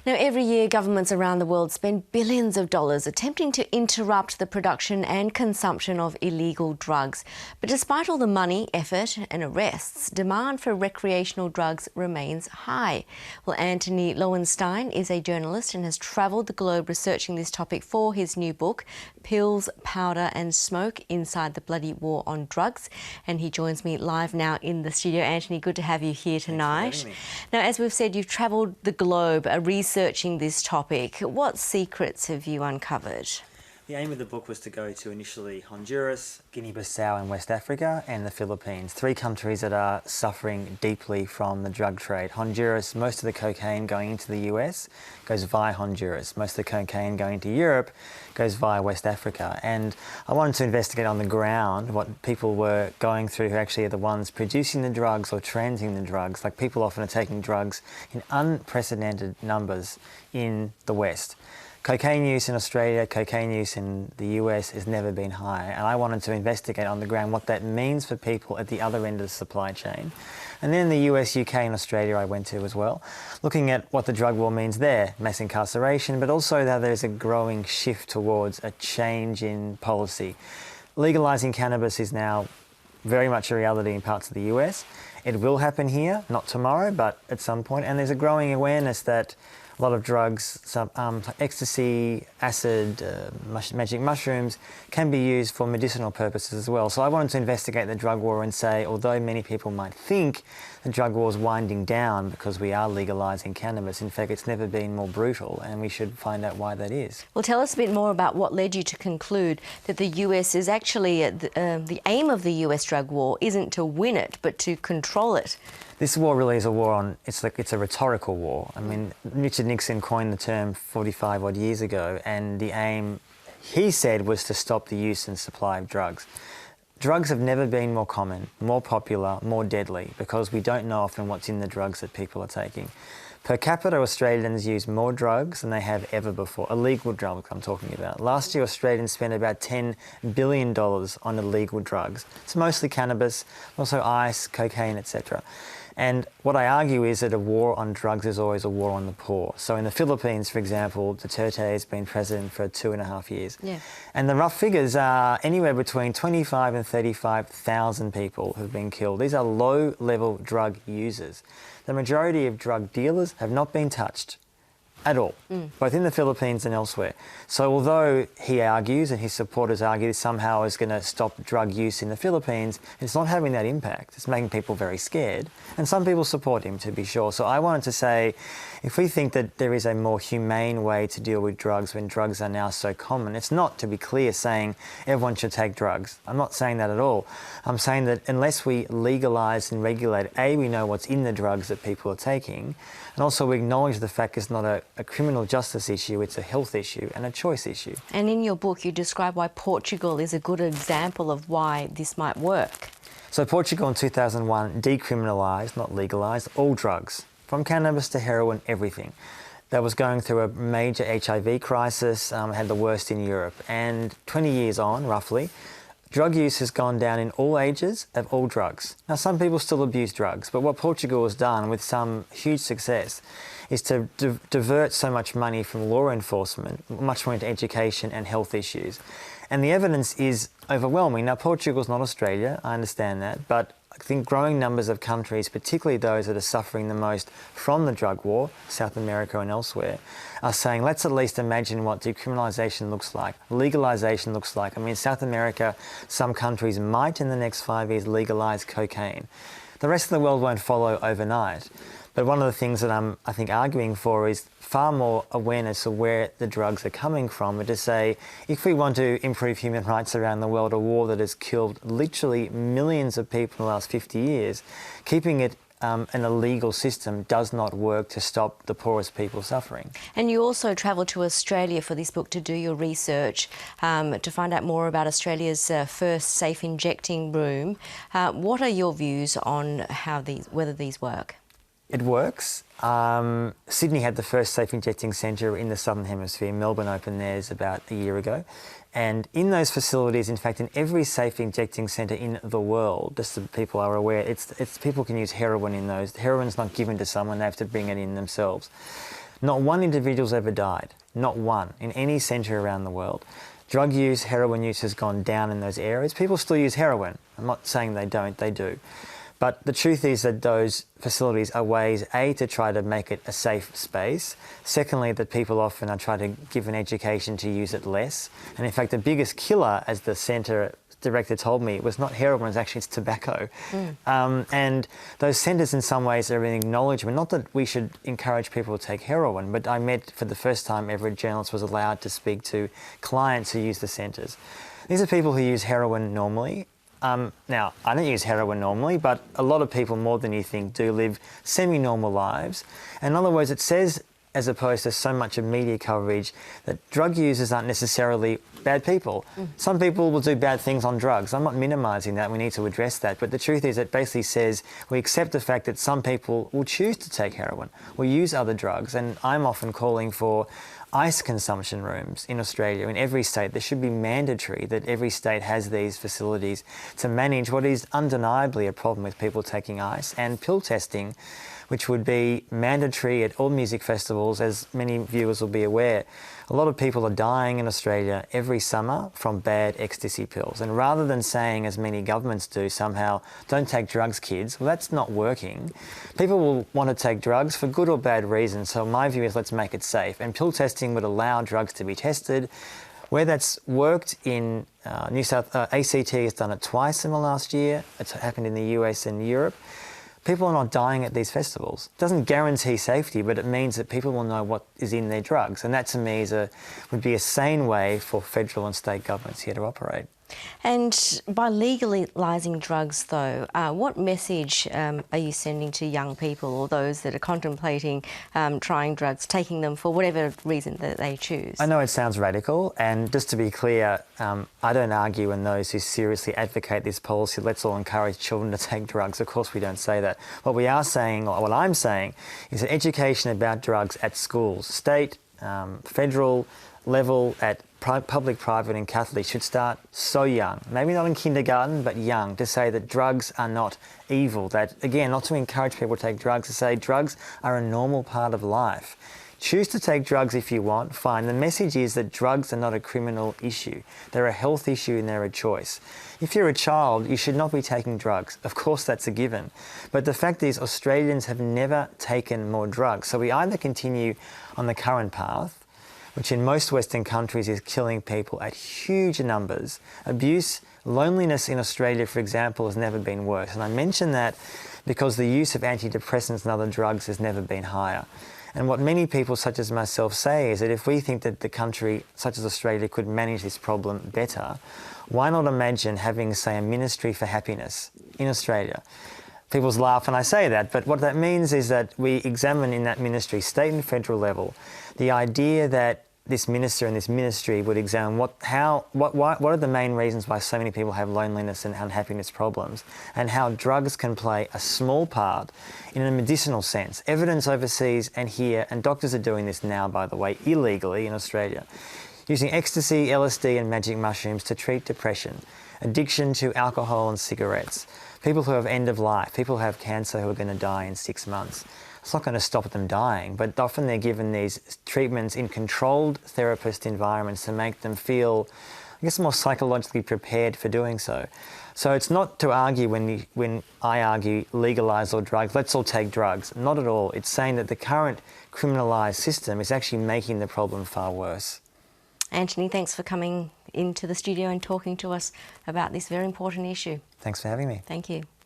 Now, every year, governments around the world spend billions of dollars attempting to interrupt the production and consumption of illegal drugs. But despite all the money, effort and arrests, demand for recreational drugs remains high. Well, Antony Loewenstein is a journalist and has travelled the globe researching this topic for his new book, Pills, Powder and Smoke, Inside the Bloody War on Drugs. And he joins me live now in the studio. Antony, good to have you here tonight. Thanks for having me. Now, as we've said, you've travelled the globe researching this topic. What secrets have you uncovered? The aim of the book was to go to initially Honduras, Guinea-Bissau in West Africa and the Philippines, 3 countries that are suffering deeply from the drug trade. Honduras, most of the cocaine going into the US goes via Honduras. Most of the cocaine going into Europe goes via West Africa. And I wanted to investigate on the ground what people were going through who actually are the ones producing the drugs or transiting the drugs. Like, people often are taking drugs in unprecedented numbers in the West. Cocaine use in Australia, cocaine use in the US has never been higher, and I wanted to investigate on the ground what that means for people at the other end of the supply chain. And then in the US, UK and Australia I went to as well, looking at what the drug war means there, mass incarceration, but also that there's a growing shift towards a change in policy. Legalising cannabis is now very much a reality in parts of the US. It will happen here, not tomorrow, but at some point, and there's a growing awareness that a lot of drugs, ecstasy, acid, magic mushrooms, can be used for medicinal purposes as well. So I wanted to investigate the drug war and say, although many people might think the drug war is winding down because we are legalising cannabis, in fact, it's never been more brutal, and we should find out why that is. Well, tell us a bit more about what led you to conclude that the US is actually, the aim of the US drug war isn't to win it, but to control it. This war really is a war on, it's a rhetorical war. I mean, Richard Nixon coined the term 45 odd years ago, and the aim, he said, was to stop the use and supply of drugs. Drugs have never been more common, more popular, more deadly, because we don't know often what's in the drugs that people are taking. Per capita, Australians use more drugs than they have ever before. Illegal drugs I'm talking about. Last year, Australians spent about $10 billion on illegal drugs. It's mostly cannabis, also ice, cocaine, etc. And what I argue is that a war on drugs is always a war on the poor. So in the Philippines, for example, Duterte has been president for 2.5 years. Yeah. And the rough figures are anywhere between 25 and 35,000 people have been killed. These are low-level drug users. The majority of drug dealers have not been touched at all, both in the Philippines and elsewhere. So although he argues and his supporters argue this somehow is going to stop drug use in the Philippines, it's not having that impact. It's making people very scared. And some people support him, to be sure. So I wanted to say, if we think that there is a more humane way to deal with drugs when drugs are now so common, it's not, to be clear, saying everyone should take drugs. I'm not saying that at all. I'm saying that unless we legalise and regulate, A, we know what's in the drugs that people are taking, and also we acknowledge the fact it's not a criminal justice issue, it's a health issue and a choice issue. And in your book, you describe why Portugal is a good example of why this might work. So Portugal in 2001 decriminalised, not legalised, all drugs, from cannabis to heroin, everything. That was going through a major HIV crisis, had the worst in Europe. And 20 years on, roughly, drug use has gone down in all ages of all drugs. Now, some people still abuse drugs, but what Portugal has done with some huge success is to divert so much money from law enforcement, much more into education and health issues. And the evidence is overwhelming. Now, Portugal's not Australia, I understand that, but I think growing numbers of countries, particularly those that are suffering the most from the drug war, South America and elsewhere, are saying, let's at least imagine what decriminalisation looks like, legalisation looks like. I mean, in South America, some countries might in the next 5 years legalise cocaine. The rest of the world won't follow overnight. But one of the things that I'm, I think, arguing for is far more awareness of where the drugs are coming from, and to say, if we want to improve human rights around the world, a war that has killed literally millions of people in the last 50 years, keeping it an illegal system does not work to stop the poorest people suffering. And you also travelled to Australia for this book to do your research, to find out more about Australia's first safe injecting room. What are your views on whether these work? It works. Sydney had the first safe injecting centre in the Southern Hemisphere. Melbourne opened theirs about a year ago. And in those facilities, in fact, in every safe injecting centre in the world, just so people are aware, it's people can use heroin in those. Heroin's not given to someone, they have to bring it in themselves. Not one individual's ever died, not one, in any centre around the world. Drug use, heroin use has gone down in those areas. People still use heroin. I'm not saying they don't, they do. But the truth is that those facilities are ways, A, to try to make it a safe space. Secondly, that people often are trying to give an education to use it less. And in fact, the biggest killer, as the centre director told me, was not heroin, it was actually it's tobacco. And those centres in some ways are an acknowledgement, not that we should encourage people to take heroin, but I met for the first time ever a journalist was allowed to speak to clients who use the centres. These are people who use heroin normally. Now, I don't use heroin normally, but a lot of people, more than you think, do live semi-normal lives. And in other words, it says, as opposed to so much of media coverage, that drug users aren't necessarily bad people. Some people will do bad things on drugs. I'm not minimising that, we need to address that. But the truth is it basically says we accept the fact that some people will choose to take heroin, will use other drugs. And I'm often calling for ice consumption rooms in Australia, in every state. There should be mandatory that every state has these facilities to manage what is undeniably a problem with people taking ice, and pill testing, which would be mandatory at all music festivals, as many viewers will be aware. A lot of people are dying in Australia every summer from bad ecstasy pills. And rather than saying, as many governments do somehow, don't take drugs, kids, well, that's not working. People will want to take drugs for good or bad reasons. So my view is let's make it safe. And pill testing would allow drugs to be tested. Where that's worked in ACT has done it twice in the last year. It's happened in the US and Europe. People are not dying at these festivals. It doesn't guarantee safety, but it means that people will know what is in their drugs. And that, to me, would be a sane way for federal and state governments here to operate. And by legalising drugs, though, what message are you sending to young people or those that are contemplating trying drugs, taking them for whatever reason that they choose? I know it sounds radical, and just to be clear, I don't argue in those who seriously advocate this policy, let's all encourage children to take drugs. Of course we don't say that. What we are saying, or what I'm saying, is that education about drugs at schools, state, federal level, at public, private and Catholic, should start so young, maybe not in kindergarten, but young, to say that drugs are not evil. That, again, not to encourage people to take drugs, to say drugs are a normal part of life. Choose to take drugs if you want, fine. The message is that drugs are not a criminal issue. They're a health issue and they're a choice. If you're a child, you should not be taking drugs. Of course, that's a given. But the fact is, Australians have never taken more drugs. So we either continue on the current path, which in most Western countries is killing people at huge numbers. Abuse, loneliness in Australia, for example, has never been worse. And I mention that because the use of antidepressants and other drugs has never been higher. And what many people, such as myself, say is that if we think that the country, such as Australia, could manage this problem better, why not imagine having, say, a ministry for happiness in Australia? People laugh when I say that, but what that means is that we examine in that ministry, state and federal level, the idea that this minister and this ministry would examine what are the main reasons why so many people have loneliness and unhappiness problems, and how drugs can play a small part in a medicinal sense. Evidence overseas and here, and doctors are doing this now, by the way, illegally in Australia, using ecstasy, LSD and magic mushrooms to treat depression, addiction to alcohol and cigarettes, people who have end of life, people who have cancer who are going to die in 6 months. It's not going to stop them dying, but often they're given these treatments in controlled therapist environments to make them feel, I guess, more psychologically prepared for doing so. So it's not to argue when I argue legalise all drugs, let's all take drugs. Not at all. It's saying that the current criminalised system is actually making the problem far worse. Antony, thanks for coming into the studio and talking to us about this very important issue. Thanks for having me. Thank you.